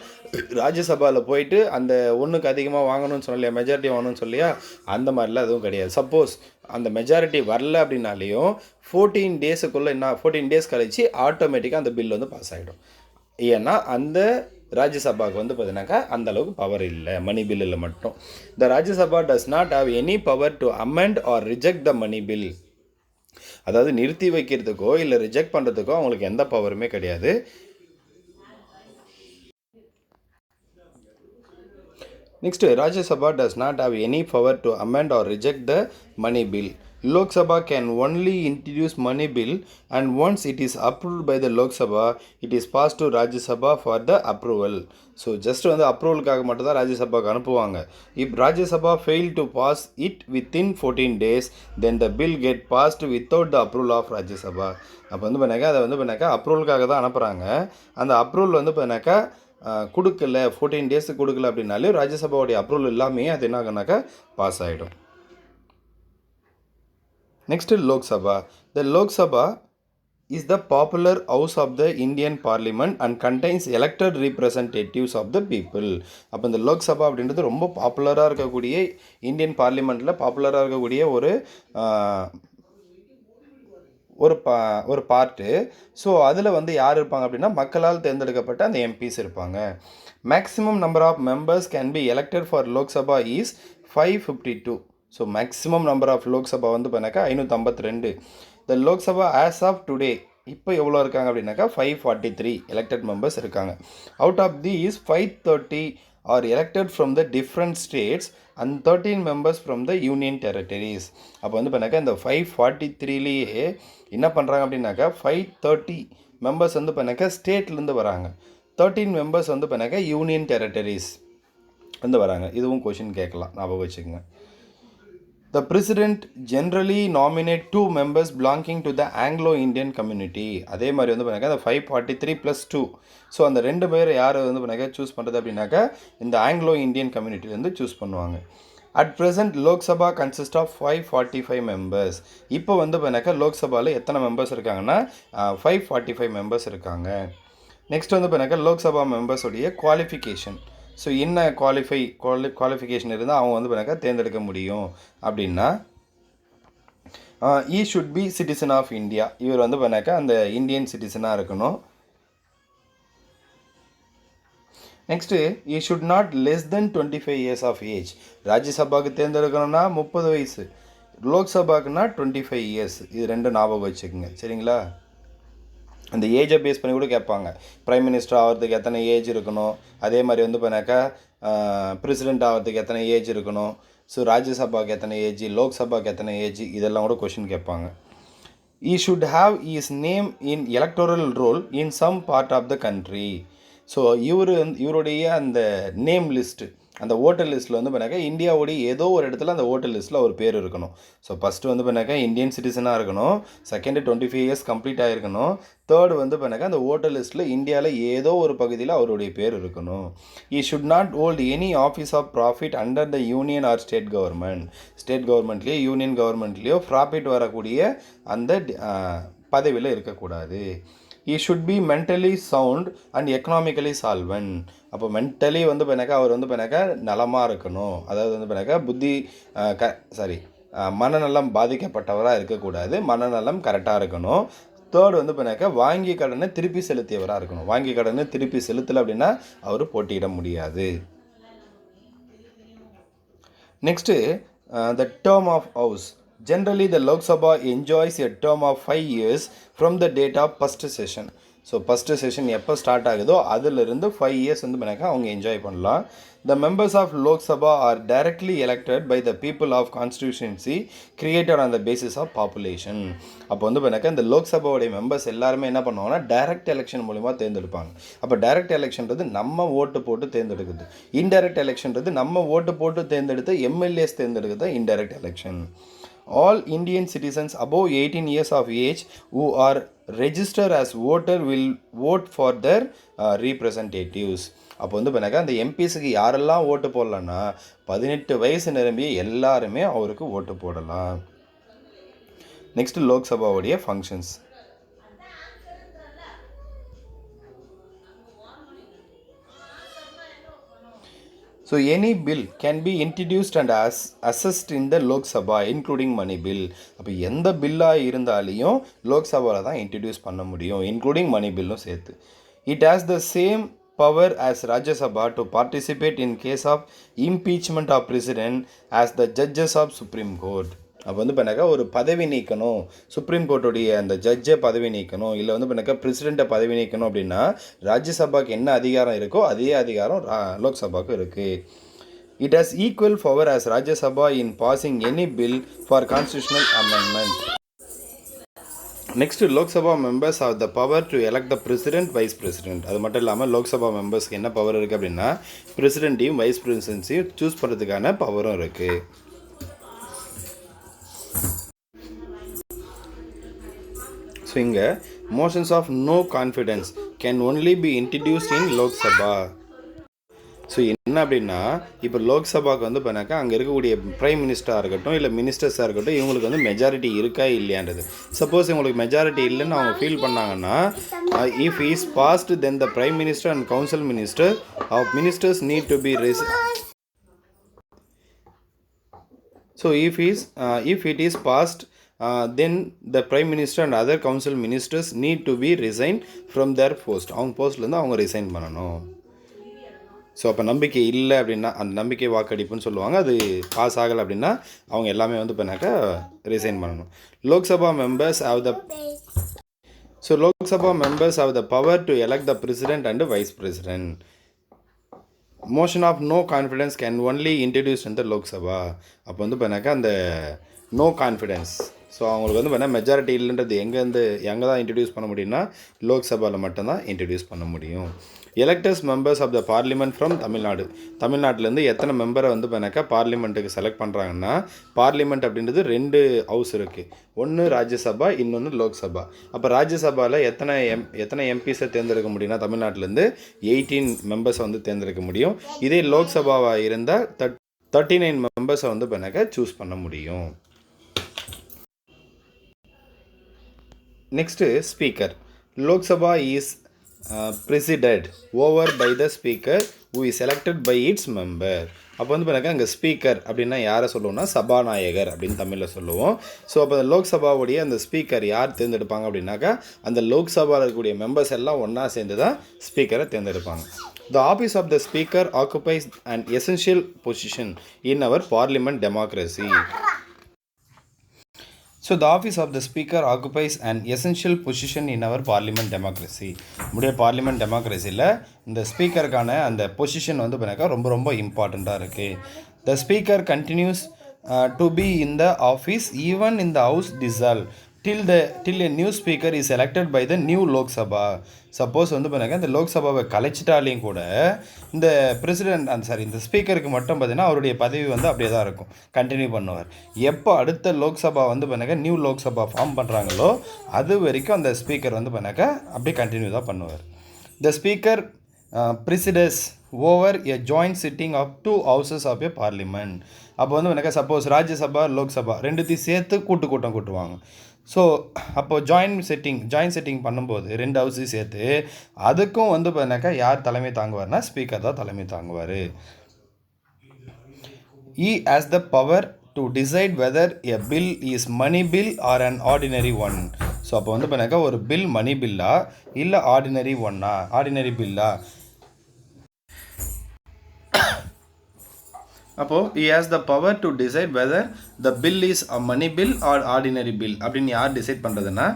ராஜ்யசபாவில் போயிட்டு அந்த ஒன்றுக்கு அதிகமாக வாங்கணும்னு சொல்லலையா, மெஜாரிட்டி வாங்கணும்னு சொல்லியா, அந்த மாதிரிலாம் எதுவும் கிடையாது. சப்போஸ் அந்த மெஜாரிட்டி வரல அப்படின்னாலையும் 14 டேஸுக்குள்ளே 14 டேஸ் கழிச்சு ஆட்டோமேட்டிக்காக அந்த பில் வந்து பாஸ் ஆகிடும். ஏன்னா அந்த ராஜ்யசபாவுக்கு வந்து பார்த்தீங்கன்னாக்கா அந்தளவுக்கு பவர் இல்லை மணி பில்லில் மட்டும். The Rajya Sabha does not have any power to amend or reject the money bill. அதாவது நிறுத்தி வைக்கிறதுக்கோ இல்லை ரிஜெக்ட் பண்ணுறதுக்கோ அவங்களுக்கு எந்த பவருமே கிடையாது. Next, Rajya Sabha does not have any power to amend or reject the money bill. Lok Sabha can only introduce money bill, and once it is approved by the Lok Sabha, it is passed to Rajya Sabha for the approval. So just வந்து அப்ரூவலுக்காக மட்டும் தான் ராஜ்யசபாவுக்கு அனுப்புவாங்க. If Rajya Sabha fail to pass it within 14 days, then the bill get passed without the approval of Rajya Sabha. அப்போ வந்து பண்ணாக்கா அதை வந்து பண்ணாக்கா அப்ரூவலுக்காக தான் அனுப்புகிறாங்க. அந்த அப்ரூவல் வந்து பண்ணாக்கா கொடுக்கல, 14 டேஸ் கொடுக்கல அப்படின்னாலே ராஜ்யசபாவுடைய அப்ரூவல் எல்லாமே அது என்ன ஆகுனாக்கா பாஸ் ஆகிடும். Next Lok Sabha. The Lok Sabha is the popular house of the Indian parliament and contains elected representatives of the people. அப்போ இந்த லோக்சபா அப்படின்றது ரொம்ப பாப்புலராக இருக்கக்கூடிய இந்தியன் பார்லிமெண்ட்டில் பாப்புலராக இருக்கக்கூடிய ஒரு பார்ட்டு. ஸோ அதில் வந்து யார் இருப்பாங்க அப்படின்னா மக்களால் தேர்ந்தெடுக்கப்பட்ட அந்த எம்பிஸ் இருப்பாங்க. Maximum number of members can be elected for Lok Sabha is 552. So maximum number of Lok Sabha வந்து பண்ணாக்கா 552. The Lok Sabha as of today இப்போ எவ்வளோ இருக்காங்க அப்படின்னாக்கா 543 எலெக்டட் மெம்பர்ஸ் இருக்காங்க. Out of these 530 are elected from the different states and 13 members from the union territories. அப்போ வந்து பண்ணாக்கா இந்த 543லேயே என்ன பண்ணுறாங்க அப்படின்னாக்கா 530 மெம்பர்ஸ் வந்து பண்ணாக்கா ஸ்டேட்லேருந்து வராங்க, 13 மெம்பர்ஸ் வந்து பண்ணாக்கா யூனியன் டெரிட்டரிஸ் வந்து வராங்க. இதுவும் கொஷின் கேட்கலாம், ஞாபகம் வச்சுக்கோங்க. The president generally nominate 2 members belonging to the Anglo-Indian community. அதே மாதிரி வந்து பண்ணாக்கா அந்த 543 + 2. ஸோ அந்த 2 பேர் யார் வந்து பண்ணாக்கா சூஸ் பண்ணுறது அப்படின்னாக்கா இந்த ஆங்கிலோ இந்தியன் கம்யூனிட்டிலேருந்து சூஸ் பண்ணுவாங்க. At present Lok Sabha consist of 545 members. இப்போ வந்து பண்ணாக்கா லோக்சபாவில் எத்தனை மெம்பர்ஸ் இருக்காங்கன்னா 545 மெம்பர்ஸ் இருக்காங்க. நெக்ஸ்ட் வந்து பண்ணாக்கா லோக்சபா மெம்பர்ஸுடைய குவாலிஃபிகேஷன். ஸோ என்ன குவாலிஃபிகேஷன் இருந்தால் அவங்க வந்து பண்ணாக்கா தேர்ந்தெடுக்க முடியும் அப்படின்னா he should be citizen of India. இவர் வந்து பண்ணாக்கா அந்த இந்தியன் சிட்டிசனாக இருக்கணும். Next he should not less than 25 years of age. ராஜ்யசபாவுக்கு தேர்ந்தெடுக்கணும்னா 30 வயசு, லோக்சபாக்குன்னா 25 இயர்ஸ். இது ரெண்டும் ஞாபகம் வச்சுக்கோங்க, சரிங்களா? அந்த ஏஜை பேஸ் பண்ணி கூட கேட்பாங்க. ப்ரைம் மினிஸ்டர் ஆகிறதுக்கு எத்தனை ஏஜ் இருக்கணும், அதே மாதிரி வந்து பண்ணாக்கா பிரசிடெண்ட் ஆகிறதுக்கு எத்தனை ஏஜ் இருக்கணும், ஸோ ராஜ்யசபாவுக்கு எத்தனை ஏஜ், லோக்சபாவுக்கு எத்தனை ஏஜ், இதெல்லாம் கூட கொஷின் கேட்பாங்க. He should have his name in electoral roll in some part of the country. So இவருடைய அந்த நேம் லிஸ்ட்டு, அந்த ஓட்டர் லிஸ்ட்டில் வந்து பண்ணாக்கா இந்தியாவுடைய ஏதோ ஒரு இடத்துல அந்த ஓட்டர் லிஸ்ட்டில் ஒரு பேர் இருக்கணும். ஸோ ஃபஸ்ட்டு வந்து பண்ணாக்கா இந்தியன் சிட்டிசனாக இருக்கணும், செகண்டு 25 இயர்ஸ் கம்ப்ளீட் ஆகிருக்கணும், தேர்டு வந்து பண்ணாக்கா அந்த ஓட்டர் லிஸ்ட்டில் இந்தியாவில் ஏதோ ஒரு பகுதியில் அவருடைய பேர் இருக்கணும். He should not hold any office of profit under the union or state government. State கவர்மெண்ட்லேயோ யூனியன் கவர்மெண்ட்லேயோ ப்ராஃபிட் வரக்கூடிய அந்த பதவியில் இருக்கக்கூடாது. He should be mentally sound and economically solvent. அப்போ மென்டலி வந்து பண்ணாக்கா அவர் வந்து பண்ணாக்கா நலமாக இருக்கணும், அதாவது வந்து பண்ணாக்கா மனநலம் பாதிக்கப்பட்டவராக இருக்கக்கூடாது, மனநலம் கரெக்டாக இருக்கணும். தேர்டு வந்து பண்ணாக்கா வாங்கி கடனை திருப்பி செலுத்தியவராக இருக்கணும். வாங்கி கடனை திருப்பி செலுத்தலை அப்படின்னா அவர் போட்டியிட முடியாது. Next the term of house. Generally, the Lok Sabha enjoys a term of 5 years from the date of first session. So first session எப்போ ஸ்டார்ட் ஆகுதோ அதிலிருந்து 5 இயர்ஸ் வந்து பண்ணாக்கா அவங்க என்ஜாய் பண்ணலாம். The members of Lok Sabha are directly elected by the people of constituency created on the basis of population. அப்போ வந்து பண்ணாக்கா இந்த லோக்சபாவுடைய மெம்பர்ஸ் எல்லாருமே என்ன பண்ணுவாங்கன்னா டைரக்ட் எலெக்ஷன் மூலிமா தேர்ந்தெடுப்பாங்க. அப்போ டைரக்ட் எலெக்ஷன்றது நம்ம ஓட்டு போட்டு தேர்ந்தெடுக்குது, இன்டைரக்ட் எலெக்ஷன்றது நம்ம ஓட்டு போட்டு தேர்ந்தெடுத்து எம்எல்ஏஸ் தேர்ந்தெடுக்குது indirect election. All Indian citizens above 18 years of age who are registered as voter will vote for their representatives. அப்போ வந்து பண்ணாக்கா அந்த எம்பிஸுக்கு யாரெல்லாம் ஓட்டு போடலான்னா 18 வயசு நிரம்பிய எல்லாருமே அவருக்கு ஓட்டு போடலாம். நெக்ஸ்ட் லோக்சபாவுடைய functions. So any bill can be introduced and assessed in the Lok Sabha including money bill. அப்போ எந்த பில்லாக இருந்தாலையும் லோக்சபாவில் தான் இன்ட்ரடியூஸ் பண்ண முடியும், இன்க்ளூடிங் மணி பில்லும் சேர்த்து. It has the same power as Rajya Sabha to participate in case of impeachment of president as the judges of Supreme Court. அப்போ வந்து பண்ணாக்கா ஒரு பதவி நீக்கணும், சுப்ரீம் கோர்ட்டுடைய அந்த ஜட்ஜை பதவி நீக்கணும், இல்லை வந்து பண்ணாக்கா பிரசிடெண்ட்டை பதவி நீக்கணும் அப்படின்னா ராஜ்யசபாவுக்கு என்ன அதிகாரம் இருக்கோ அதே அதிகாரம் லோக்சபாவுக்கு இருக்குது. It has equal power as Rajya Sabha in passing any bill for constitutional amendment. Next Lok Sabha members are the power to elect the president, vice president. அது மட்டும் இல்லாமல் லோக்சபா மெம்பர்ஸ்க்கு என்ன பவர் இருக்குது அப்படின்னா பிரசிடென்ட்டையும் வைஸ் பிரசிடென்ட்ஸையும் சூஸ் பண்ணுறதுக்கான பவரும் இருக்குது. ஸோ இங்கே motions of no confidence can only be introduced in Lok Sabha. So என்ன அப்படின்னா இப்போ லோக்சபாவுக்கு வந்து பண்ணாக்கா அங்கே இருக்கக்கூடிய ப்ரைம் மினிஸ்டராக இருக்கட்டும் இல்லை மினிஸ்டர்ஸாக இருக்கட்டும் இவங்களுக்கு வந்து மெஜாரிட்டி இருக்கா இல்லையான்றது. சப்போஸ் இவங்களுக்கு மெஜாரிட்டி இல்லைன்னு அவங்க ஃபீல் பண்ணாங்கன்னா if is passed then the prime minister and council minister of ministers need to be so if it is passed then the prime minister and other council ministers need to be resigned from their post. அவங்க போஸ்ட்லேருந்து அவங்க resign பண்ணணும். So அப்போ நம்பிக்கை இல்லை அப்படின்னா அந்த நம்பிக்கை வாக்கெடுப்புன்னு சொல்லுவாங்க. அது பாஸ் ஆகலை அப்படின்னா அவங்க எல்லாமே வந்து பண்ணாக்கா ரிசைன் பண்ணணும். Lok Sabha members have the power to elect the president and vice president. Motion of no confidence can only introduce in the Lok Sabha. அப்போ வந்து பண்ணாக்கா அந்த நோ கான்ஃபிடன்ஸ், ஸோ அவங்களுக்கு வந்து பண்ணால் மெஜாரிட்டி இல்லைன்றது எங்கே தான் இன்ட்ரடியூஸ் பண்ண முடியும்னா லோக்சபாவில் மட்டும்தான் இன்ட்ரடியூஸ் பண்ண முடியும். Electors members of the parliament from Tamil Nadu. தமிழ்நாட்டிலேருந்து எத்தனை மெம்பரை வந்து பண்ணாக்கா பார்லிமெண்ட்டுக்கு செலக்ட் பண்ணுறாங்கன்னா, பார்லிமெண்ட் அப்படின்றது 2 ஹவுஸ் இருக்குது. ஒன்று ராஜ்யசபா, இன்னொன்று லோக்சபா. அப்போ ராஜ்யசபாவில் எத்தனை எம்பிஸை தேர்ந்தெடுக்க முடியும்னா தமிழ்நாட்டிலேருந்து 18 மெம்பர்ஸை வந்து தேர்ந்தெடுக்க முடியும். இதே லோக்சபாவாக இருந்தால் 39 மெம்பர்ஸை வந்து பண்ணாக்கா சூஸ் பண்ண முடியும். Next speaker. Lok Sabha is presided over by the speaker who is selected by its member. அப்போ வந்து பார்த்தீங்கன்னா அங்கே ஸ்பீக்கர் அப்படின்னா யாரை சொல்லுவோம்னா சபாநாயகர் அப்படின்னு தமிழில் சொல்லுவோம். ஸோ அப்போ அந்த லோக்சபாவுடைய அந்த ஸ்பீக்கர் யார் தேர்ந்தெடுப்பாங்க அப்படின்னாக்கா அந்த லோக்சபாவில் இருக்கக்கூடிய மெம்பர்ஸ் எல்லாம் ஒன்றா சேர்ந்து தான் ஸ்பீக்கரை தேர்ந்தெடுப்பாங்க. The office of the speaker occupies an essential position in our parliament democracy. So the office of the speaker occupies an essential position in our parliament democracy. நம்முடைய பார்லிமெண்ட் டெமோக்ரஸியில் இந்த ஸ்பீக்கருக்கான அந்த பொசிஷன் வந்து பண்ணாக்கா ரொம்ப ரொம்ப இம்பார்ட்டண்ட்டாக இருக்குது. The speaker continues to be in the office even in the house dissolved till a new speaker is elected by the new Lok Sabha. Suppose வந்து பண்ணாக்க இந்த லோக்சபாவை கலைச்சிட்டாலையும் கூட இந்த இந்த ஸ்பீக்கருக்கு மட்டும் பார்த்தீங்கன்னா அவருடைய பதவி வந்து அப்படியே தான் இருக்கும், கண்டினியூ பண்ணுவார். எப்போ அடுத்த லோக்சபா வந்து பண்ணாக்க நியூ லோக்சபா ஃபார்ம் பண்ணுறாங்களோ அது வரைக்கும் அந்த ஸ்பீக்கர் வந்து பண்ணாக்க அப்படியே கண்டினியூ தான் பண்ணுவார். The speaker presides over a joint sitting of 2 houses of a parliament. அப்போ வந்து எனக்கு சப்போஸ் ராஜ்யசபா லோக்சபா ரெண்டுத்தையும் சேர்த்து கூட்டம் கூட்டுவாங்க. ஸோ அப்போது ஜாயின்ட் செட்டிங் பண்ணும்போது 2 ஹவுஸையும் சேர்த்து அதுக்கும் வந்து பார்த்தீங்கன்னாக்கா யார் தலைமை தாங்குவார்னா ஸ்பீக்கர் தான் தலைமை தாங்குவார். He has the power to decide whether a bill is money bill or an ordinary one. So அப்போ வந்து பார்த்தீங்கன்னாக்கா ஒரு பில் மணி பில்லா இல்லை ஆர்டினரி பில்லா. அப்போது he has the power to decide whether the bill is a money bill or ordinary bill அப்படின்னு யார் decide பண்ணுறதுன்னா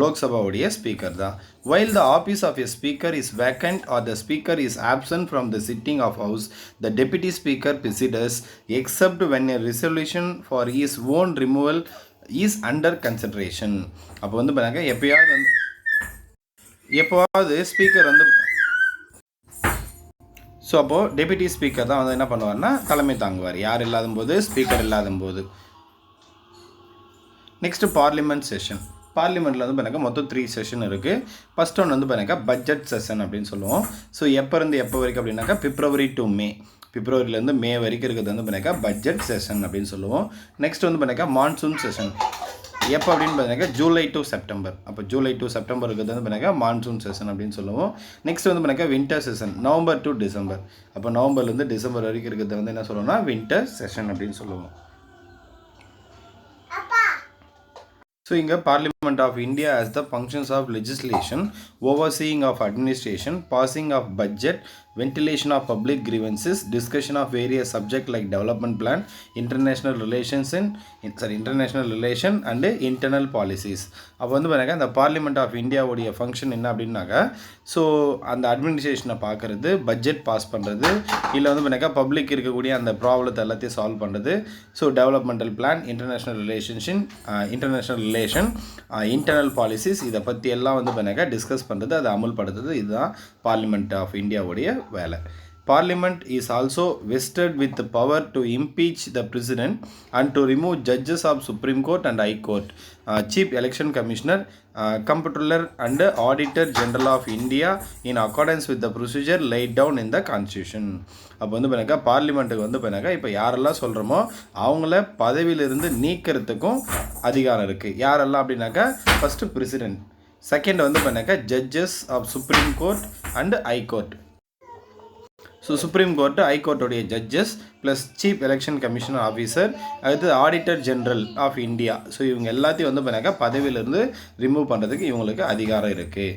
லோக்சபாவுடைய speaker தான். While the office of a speaker is vacant or the speaker is absent from the sitting of house, the deputy speaker presides except when a resolution for his own removal is under consideration. அப்போ வந்து பார்த்தீங்கன்னா எப்போவாவது speaker வந்து so அப்போது deputy speaker தான் வந்து என்ன பண்ணுவார்னா தலைமை தாங்குவார் யார் இல்லாத போது, ஸ்பீக்கர் இல்லாத போது. Next parliament session. பார்லிமெண்ட்டில் வந்து பார்த்தீங்கன்னா மொத்தம் 3 செஷன் இருக்குது. ஃபஸ்ட் ஒன்று வந்து பார்த்தீங்கன்னா பட்ஜெட் செஷன் அப்படின்னு சொல்லுவோம். ஸோ எப்போ வரைக்கும் அப்படின்னாக்கா பிப்ரவரி டு மே, பிப்ரவரியிலேருந்து மே வரைக்கும் இருக்கிறது வந்து பார்த்தீங்கன்னா பட்ஜெட் செஷன் அப்படின்னு சொல்லுவோம். நெக்ஸ்ட் வந்து பார்த்தீங்கன்னா மான்சூன் செஷன். எப்போ அப்படின்னு பார்த்தீங்கன்னா ஜூலை டு செப்டம்பர். அப்போ ஜூலை டு செப்டம்பர் இருக்கிறது வந்து பார்த்தீங்கன்னா மான்சூன் செஷன் அப்படின்னு சொல்லுவோம். நெக்ஸ்ட் வந்து பார்த்தீங்கன்னா winter session, November to December. அப்போ நவம்பர்லேருந்து டிசம்பர் வரைக்கும் இருக்கிறது வந்து என்ன சொல்லுவோம்னா வின்டர் செஷன் அப்படின்னு சொல்லுவோம். ஸோ இங்கே parliament of India has the functions of legislation, overseeing of administration, passing of budget, ventilation of public grievances, discussion of various subjects like development plan, international relation and internal policies. அப்போ வந்து பார்த்தீங்கன்னா இந்த parliament of இந்தியாவுடைய function என்ன அப்படின்னாக்கா, so அந்த அட்மினிஸ்ட்ரேஷனை பார்க்குறது, budget pass பண்ணுறது, இல்லை வந்து பார்த்தீங்கன்னா பப்ளிக் இருக்கக்கூடிய அந்த ப்ராப்ளத்தை எல்லாத்தையும் சால்வ் பண்ணுறது, so developmental plan, international relation, internal policies, இதை பற்றி எல்லாம் வந்து பார்த்தீங்கன்னா டிஸ்கஸ் பண்ணுறது, அதை அமுல்படுத்துறது, இதுதான் பார்லிமெண்ட் ஆஃப் இந்தியாவுடைய வேலை. Parliament is also vested with the power to impeach the president and to remove judges of Supreme Court and High Court, Chief Election Commissioner, Comptroller and Auditor General of India in accordance with the procedure laid down in the Constitution. அப்போ வந்து பார்த்தீங்கன்னா பார்லிமெண்ட்டுக்கு வந்து பார்த்தீங்கன்னா இப்போ யாரெல்லாம் சொல்கிறோமோ அவங்கள பதவியிலிருந்து நீக்கிறதுக்கும் அதிகாரம் இருக்குது. யாரெல்லாம் அப்படின்னாக்கா ஃபஸ்ட்டு பிரசிடென்ட், செகண்ட் வந்து பார்த்தீங்கன்னா judges of supreme court and high court. So supreme court, high கோர்ட்டுடைய judges plus chief election commissioner officer, அடுத்து auditor general of India. So இவங்க எல்லாத்தையும் வந்து பண்ணாக்கா பதவியிலேருந்து ரிமூவ் பண்ணுறதுக்கு இவங்களுக்கு அதிகாரம் இருக்குது.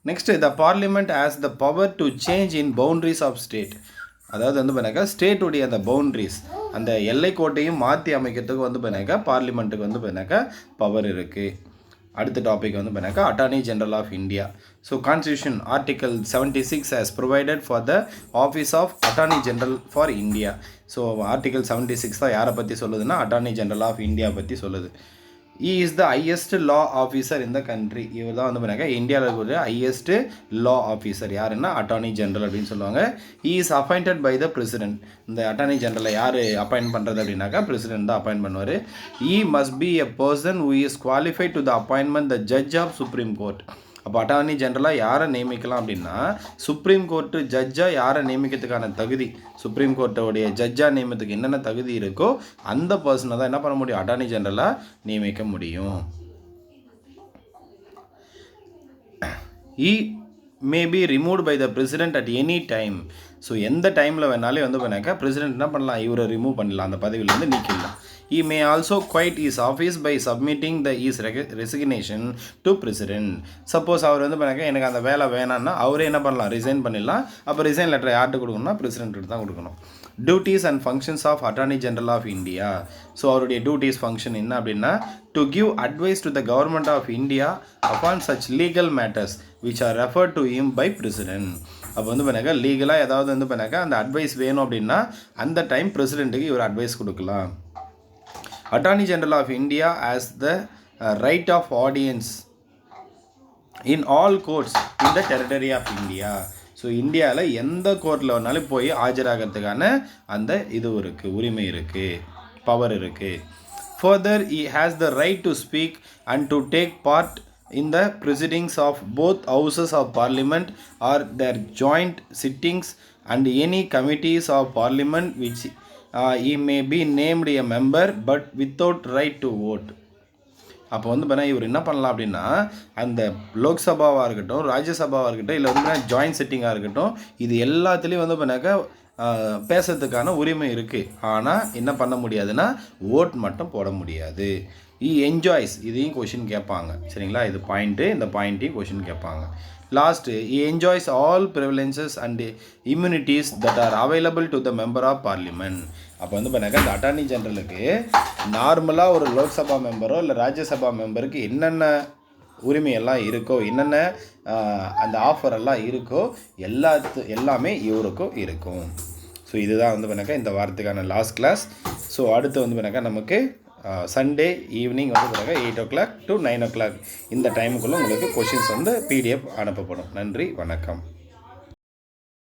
Next the parliament has the power to change in boundaries of state. அதாவது வந்து பண்ணாக்கா ஸ்டேட்டுடைய அந்த பவுண்ட்ரிஸ் அந்த எல்லைக்கோட்டையும் மாற்றி அமைக்கிறதுக்கு வந்து பண்ணாக்கா பார்லிமெண்ட்டுக்கு வந்து பண்ணாக்கா பவர் இருக்குது. அடுத்த டாபிக் வந்து பண்ணாக்கா attorney general of India. So constitution article 76 has provided for the office of attorney general for India. So article 76 தான் யாரை பற்றி சொல்லுதுன்னா அட்டார்னி ஜெனரல் ஆஃப் இந்தியா பற்றி சொல்லுது. He is the highest law officer in the country. இவர் தான் வந்து பண்ணாக்க இந்தியாவில் இருக்கிற ஹையஸ்ட் லா ஆஃபீஸர் யாருன்னா அட்டார்னி ஜெனரல் அப்படின்னு சொல்லுவாங்க. He is appointed by the president. இந்த அட்டார்னி ஜெனரலை யார் அப்பாயின்ட் பண்ணுறது அப்படின்னாக்கா பிரசிடென்ட் தான் அப்பாயின்ட் பண்ணுவார். He must be a person who is qualified to the appointment the judge of Supreme Court. அப்போ அட்டார்னி ஜெனரலாக யாரை நியமிக்கலாம் அப்படின்னா சுப்ரீம் கோர்ட்டு ஜட்ஜாக யாரை நியமிக்கிறதுக்கான தகுதி, சுப்ரீம் கோர்ட்டோடைய ஜட்ஜாக நியமத்துக்கு என்னென்ன தகுதி இருக்கோ அந்த பர்சனை தான் என்ன பண்ண முடியும், அட்டார்னி ஜெனரலாக நியமிக்க முடியும். He may be removed by the president at any time. So எந்த டைமில் வேணாலே வந்து பண்ணாக்கா பிரசிடென்ட் என்ன பண்ணலாம், இவரை ரிமூவ் பண்ணலாம், அந்த பதவியிலேருந்து நீக்கிடலாம். He may also quit his office by submitting his resignation to president. Suppose அவர் வந்து பண்ணாக்கா எனக்கு அந்த வேலை வேணான்னா அவரே என்ன பண்ணலாம், ரிசைன் பண்ணிடலாம். அப்போ ரிசைன் லெட்டர் யார்கிட்ட கொடுக்கணும்னா பிரசிடென்ட்டு தான் கொடுக்கணும். Duties and functions of attorney general of India. So அவருடைய டியூட்டிஸ் ஃபங்க்ஷன் என்ன அப்படின்னா to give advice to the government of India upon such legal matters which are referred to him by president. அப்போ வந்து பண்ணாக்கா லீகலாக ஏதாவது வந்து பண்ணாக்கா அந்த அட்வைஸ் வேணும் அப்படின்னா அந்த டைம் பிரசிடென்ட்டுக்கு இவர் அட்வைஸ் கொடுக்கலாம். Attorney General of India has the right of audience in all courts in the territory of India. So இந்தியாவில் எந்த கோர்ட்டில் வேணாலும் போய் ஆஜராகிறதுக்கான அந்த இது இருக்குது, உரிமை இருக்குது, பவர் இருக்குது. Further, he has the right to speak and to take part in the proceedings of both houses of parliament or their joint sittings and any committees of parliament which he may be named a member but without right to vote. அப்போ வந்து பார்த்தா இவர் என்ன பண்ணலாம் அப்படின்னா அந்த லோக்சபாவாக இருக்கட்டும், ராஜ்யசபாவாக இருக்கட்டும், இல்லை வந்து ஜாயின்ட் சிட்டிங்காக இருக்கட்டும், இது எல்லாத்துலேயும் வந்து பண்ணாக்கா பேசுறதுக்கான உரிமை இருக்குது. ஆனால் என்ன பண்ண முடியாதுன்னா ஓட் மட்டும் போட முடியாது. என்ஜாய்ஸ் இதையும் கொஷின் கேட்பாங்க, சரிங்களா? இது பாயிண்ட்டு, இந்த பாயிண்ட்டையும் கொஷின் கேட்பாங்க. Last enjoys all privileges and immunities that are available to the member of parliament. அப்போ வந்து பண்ணாக்கா இந்த அட்டார்னி ஜெனரலுக்கு நார்மலாக ஒரு லோக்சபா மெம்பரோ இல்லை ராஜ்யசபா மெம்பருக்கு என்னென்ன உரிமையெல்லாம் இருக்கோ, என்னென்ன அந்த ஆஃபர் எல்லாம் இருக்கோ எல்லாமே இவருக்கும் இருக்கும். ஸோ இதுதான் வந்து பண்ணாக்கா இந்த வாரத்துக்கான லாஸ்ட் கிளாஸ். ஸோ அடுத்து வந்து பண்ணாக்கா நமக்கு சண்டே ஈவினிங் வந்து பண்ணாக்கா 8 o'clock to 9 o'clock இந்த டைமுக்குள்ளே உங்களுக்கு கொஷின்ஸ் வந்து PDF அனுப்பப்படும். நன்றி, வணக்கம்.